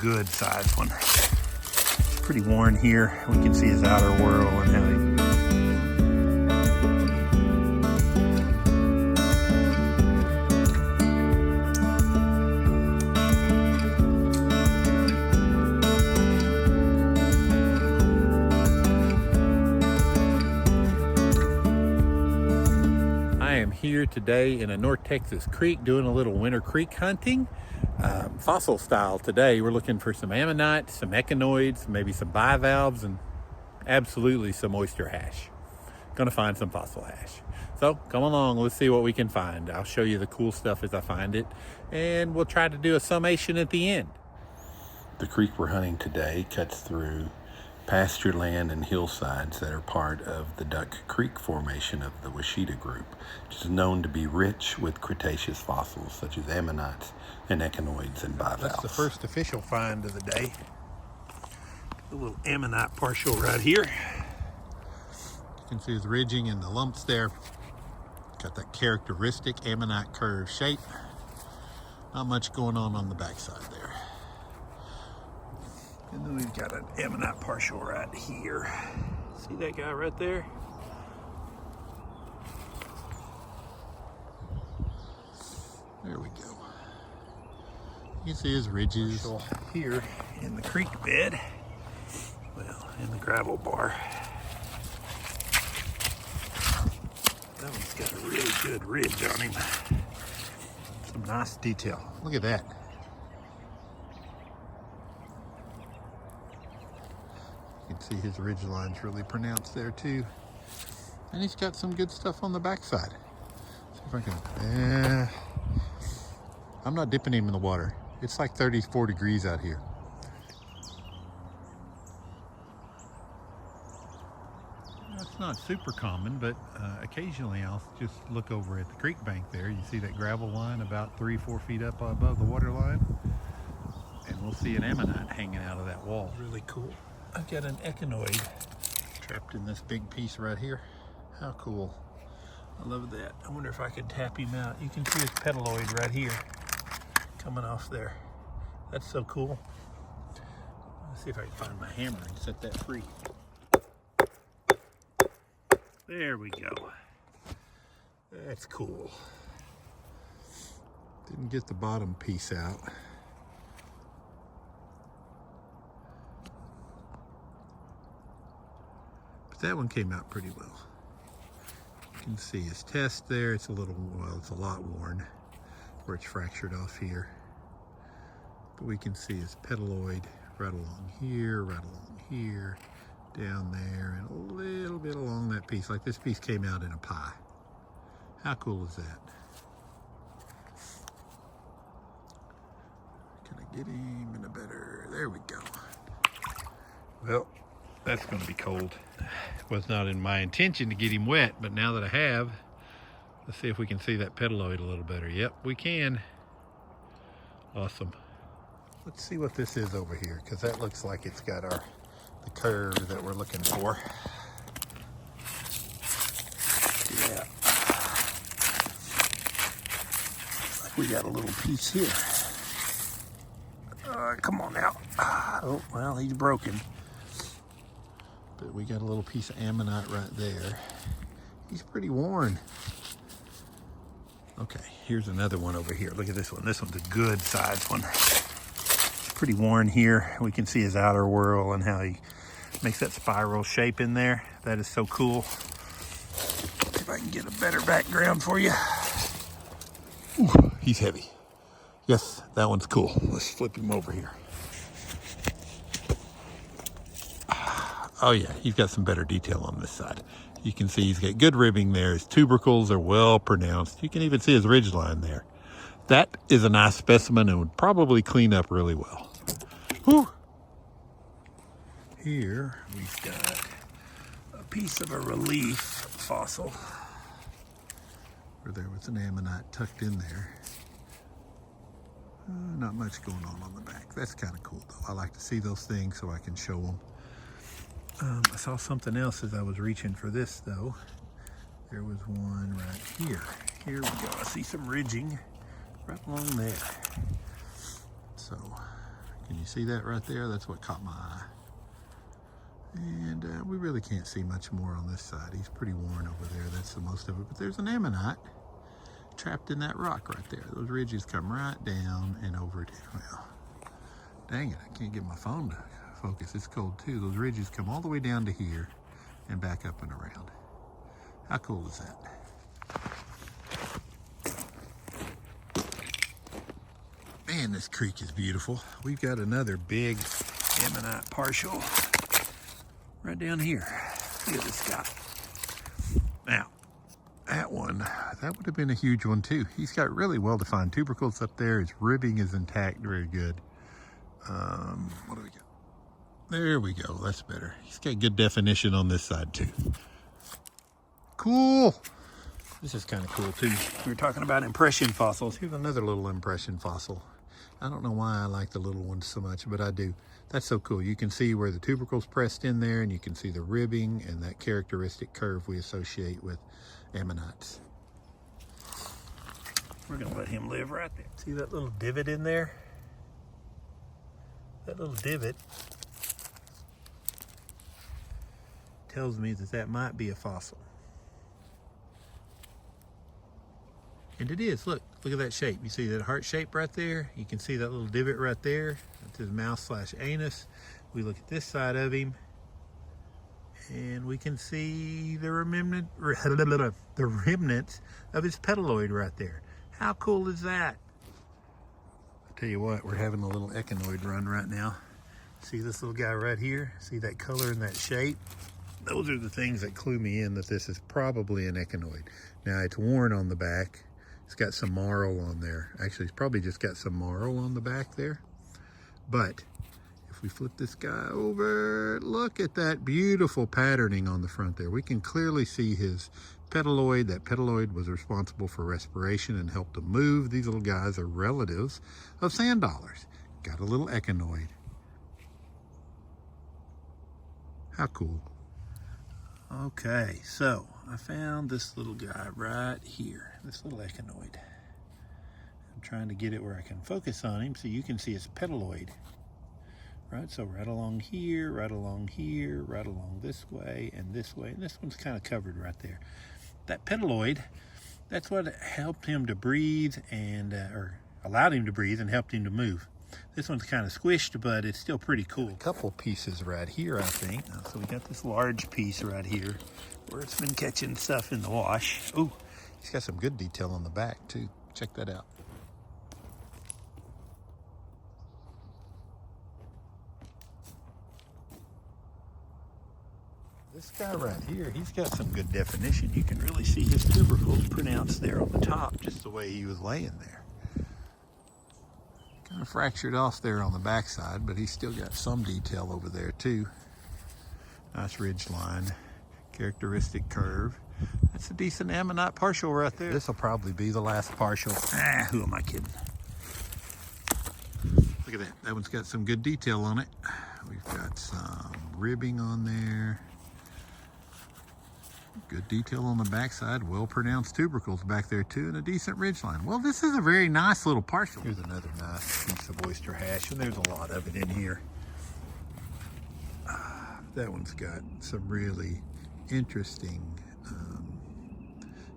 good sized one. Pretty worn here. We can see his outer whorl and how he here today in a North Texas creek doing a little winter creek hunting, fossil style. Today we're looking for some ammonites, some echinoids, maybe some bivalves, and absolutely some oyster hash. Gonna find some fossil hash. So come along, let's see what we can find. I'll show you the cool stuff as I find it, and we'll try to do a summation at the end. The creek we're hunting today cuts through pasture land and hillsides that are part of the Duck Creek formation of the Washita group, which is known to be rich with Cretaceous fossils such as ammonites and echinoids and bivalves. That's the first official find of the day. A little ammonite partial right here. You can see his ridging and the lumps there. Got that characteristic ammonite curve shape. Not much going on the backside there. And then we've got an ammonite partial right here. See that guy right there? There we go. You can see his ridges here in the creek bed. Well, in the gravel bar. That one's got a really good ridge on him. Some nice detail. Look at that. You can see his ridge line's really pronounced there too. And he's got some good stuff on the backside. See if I can, I'm not dipping him in the water. It's like 34 degrees out here. That's not super common, but occasionally I'll just look over at the creek bank there. You see that gravel line about 3-4 feet up above the water line? And we'll see an ammonite hanging out of that wall. Really cool. I've got an echinoid trapped in this big piece right here. How cool. I love that. I wonder if I could tap him out. You can see his petaloid right here coming off there. That's so cool. Let's see if I can find my hammer and set that free. There we go. That's cool. Didn't get the bottom piece out. That one came out pretty well. You can see his test there. It's a little, well, it's a lot worn where it's fractured off here. But we can see his petaloid right along here, down there, and a little bit along that piece. Like this piece came out in a pie. How cool is that? Can I get him in a better, there we go. Well, that's going to be cold. It was not in my intention to get him wet, but now that I have, let's see if we can see that petaloid a little better. Yep, we can. Awesome. Let's see what this is over here, because that looks like it's got the curve that we're looking for. Yeah. We got a little piece here. Come on now. Oh, well, he's broken. But we got a little piece of ammonite right there. He's pretty worn. Okay, here's another one over here. Look at this one. This one's a good sized one. It's pretty worn here. We can see his outer whorl and how he makes that spiral shape in there. That is so cool. See if I can get a better background for you. Ooh, he's heavy. Yes, that one's cool. Let's flip him over here. Oh yeah, he's got some better detail on this side. You can see he's got good ribbing there. His tubercles are well pronounced. You can even see his ridge line there. That is a nice specimen and would probably clean up really well. Whew. Here we've got a piece of a relief fossil where there was an ammonite tucked in there. Not much going on the back. That's kind of cool though. I like to see those things so I can show them. I saw something else as I was reaching for this though. There was one right here. Here we go. I see some ridging right along there. So I Can you see that right there? That's what caught my eye. And we really can't see much more on this side. He's pretty worn over there. That's the most of it. But there's an ammonite trapped in that rock right there. Those ridges come right down and over to, well, dang it, I can't get my phone to focus. It's cold too. Those ridges come all the way down to here and back up and around. How cool is that? Man, this creek is beautiful. We've got another big ammonite partial right down here. Look at this guy. Now, that one, that would have been a huge one too. He's got really well-defined tubercles up there. His ribbing is intact, very good. What do we got? There we go, that's better. He's got good definition on this side too. Cool. This is kind of cool too. We were talking about impression fossils. Here's another little impression fossil. I don't know why I like the little ones so much, but I do. That's so cool. You can see where the tubercles pressed in there, and you can see the ribbing and that characteristic curve we associate with ammonites. We're gonna let him live right there. See that little divot in there? That little divot tells me that that might be a fossil. And it is, look at that shape. You see that heart shape right there? You can see that little divot right there. That's his mouth/anus. We look at this side of him, and we can see the remnants of his petalloid right there. How cool is that? I tell you what, we're having a little echinoid run right now. See this little guy right here? See that color and that shape? Those are the things that clue me in that this is probably an echinoid. Now it's worn on the back. It's got some marl on there. Actually, it's probably just got some marl on the back there. But if we flip this guy over, look at that beautiful patterning on the front there. We can clearly see his petalloid. That petalloid was responsible for respiration and helped him move. These little guys are relatives of sand dollars. Got a little echinoid. How cool. Okay, so I found this little guy right here, this little echinoid. I'm trying to get it where I can focus on him so you can see his petalloid. Right, so right along here, right along here, right along this way, and this one's kind of covered right there. That petalloid, that's what helped him to breathe and, or allowed him to breathe and helped him to move. This one's kind of squished, but it's still pretty cool. A couple pieces right here, I think. So we got this large piece right here where it's been catching stuff in the wash. Oh, he's got some good detail on the back too. Check that out. This guy right here, he's got some good definition. You can really see his tubercles pronounced there on the top, just the way he was laying there. Kind of fractured off there on the backside, but he's still got some detail over there too. Nice ridge line, characteristic curve. That's a decent ammonite partial right there. This will probably be the last partial. Who am I kidding? Look at that. That one's got some good detail on it. We've got some ribbing on there. Good detail on the backside, well-pronounced tubercles back there too, and a decent ridgeline. Well, this is a very nice little partial. Here's another nice piece of oyster hash, and there's a lot of it in here. That one's got some really interesting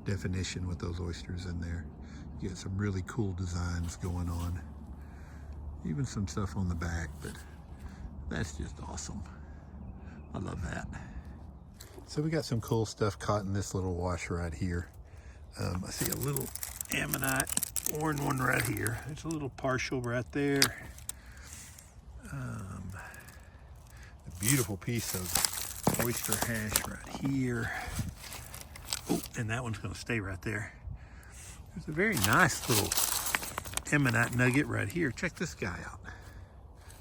definition with those oysters in there. You get some really cool designs going on. Even some stuff on the back, but that's just awesome. I love that. So we got some cool stuff caught in this little wash right here. I see a little ammonite, orange one right here. There's a little partial right there. A beautiful piece of oyster hash right here. Oh, and that one's gonna stay right there. There's a very nice little ammonite nugget right here. Check this guy out.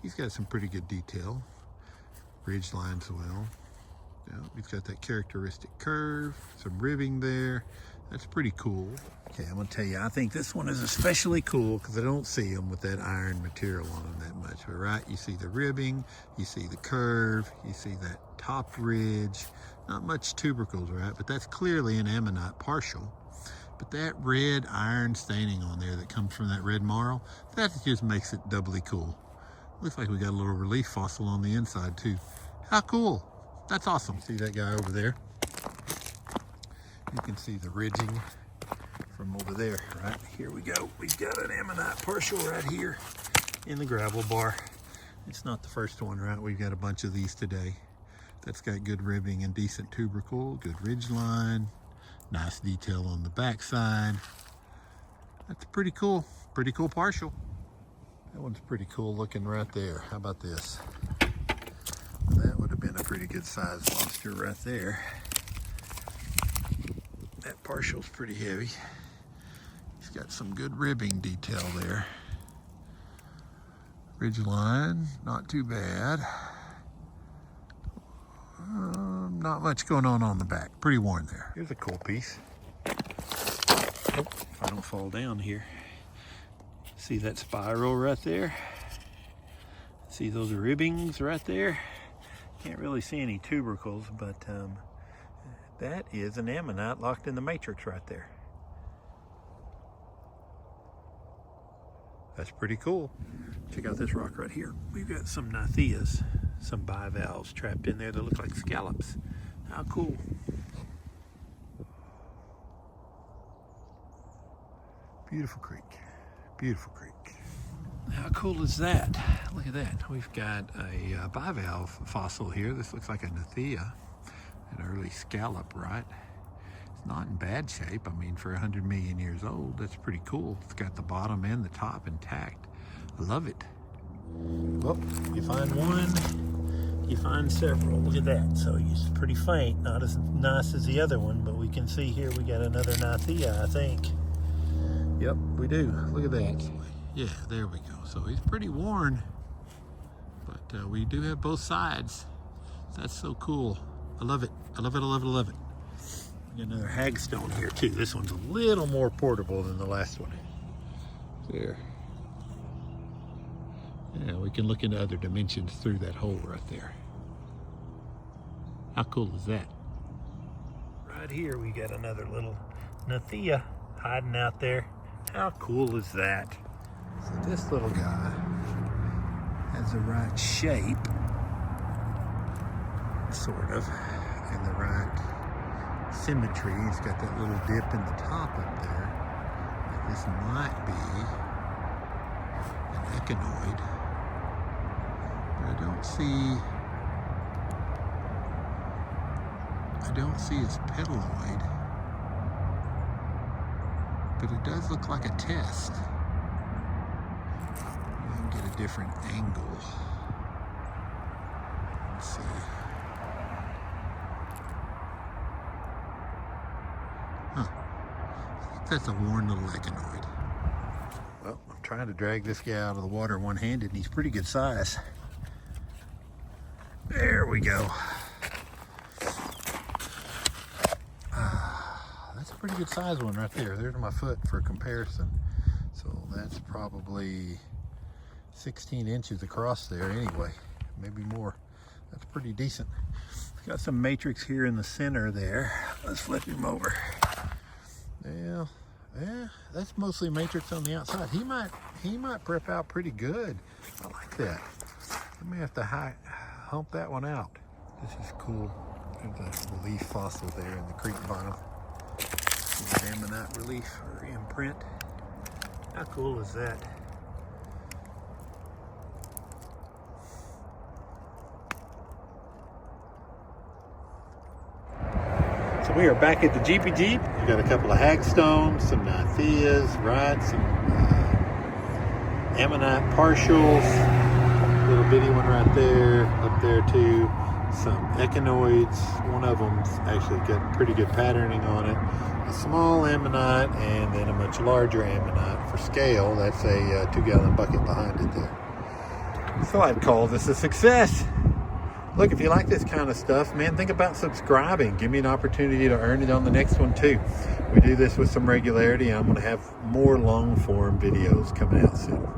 He's got some pretty good detail. Ridge lines well. Yeah, he's got that characteristic curve, some ribbing there. That's pretty cool. Okay, I'm gonna tell you, I think this one is especially cool because I don't see them with that iron material on them that much. But right, you see the ribbing, you see the curve, you see that top ridge. Not much tubercles, right? But that's clearly an ammonite partial. But that red iron staining on there that comes from that red marl, that just makes it doubly cool. Looks like we got a little relief fossil on the inside too. How cool. That's awesome. See that guy over there? You can see the ridging from over there. Right, here we go. We've got an ammonite partial right here in the gravel bar. It's not the first one, right? We've got a bunch of these today. That's got good ribbing and decent tubercle, good ridge line, nice detail on the backside. That's pretty cool partial. That one's pretty cool looking right there. How about this? That would have been a pretty good sized lobster right there. That partial's pretty heavy. He's got some good ribbing detail there. Ridge line, not too bad. Not much going on the back. Pretty worn there. Here's a cool piece. Oh, if I don't fall down here. See that spiral right there? See those ribbings right there? Can't really see any tubercles, but that is an ammonite locked in the matrix right there. That's pretty cool. Check out this rock right here. We've got some Gnatheas, some bivalves trapped in there that look like scallops. How cool. Beautiful creek. Beautiful creek. How cool is that? Look at that. We've got a bivalve fossil here. This looks like a Gnathea, an early scallop, right? It's not in bad shape. I mean, for 100 million years old, that's pretty cool. It's got the bottom and the top intact. I love it. Well, you find one, you find several. Look at that. So it's pretty faint, not as nice as the other one, but we can see here we got another Gnathea, I think. Yep, we do. Look at that. Yeah, there we go. So he's pretty worn, but we do have both sides. That's so cool. I love it. I love it, I love it, I love it. Got another hagstone here too. This one's a little more portable than the last one. There. Yeah, we can look into other dimensions through that hole right there. How cool is that? Right here we got another little Gnathea hiding out there. How cool is that? So this little guy has the right shape, sort of, and the right symmetry. He's got that little dip in the top up there. This might be an echinoid, but I don't see his petaloid, but it does look like a test. Get a different angle. Let's see. Huh. I think that's a worn little echinoid. Well, I'm trying to drag this guy out of the water one-handed, and he's pretty good size. There we go. That's a pretty good size one right there. There's my foot for comparison. So that's probably 16 inches across there anyway, maybe more. That's pretty decent. Got some matrix here in the center there. Let's flip him over. Yeah, that's mostly matrix on the outside. He might prep out pretty good. I like that. I may have to hump that one out. This is cool. There's a relief fossil there in the creek bottom. Ammonite relief or imprint. How cool is that? So we are back at the Jeepy Jeep. We got a couple of hagstones, some Gnatheas, right? Some ammonite partials. Little bitty one right there, up there too. Some echinoids. One of them's actually got pretty good patterning on it. A small ammonite and then a much larger ammonite for scale. That's a 2-gallon bucket behind it there. So I'd call this a success. Look, if you like this kind of stuff, man, think about subscribing. Give me an opportunity to earn it on the next one too. We do this with some regularity. I'm going to have more long form videos coming out soon.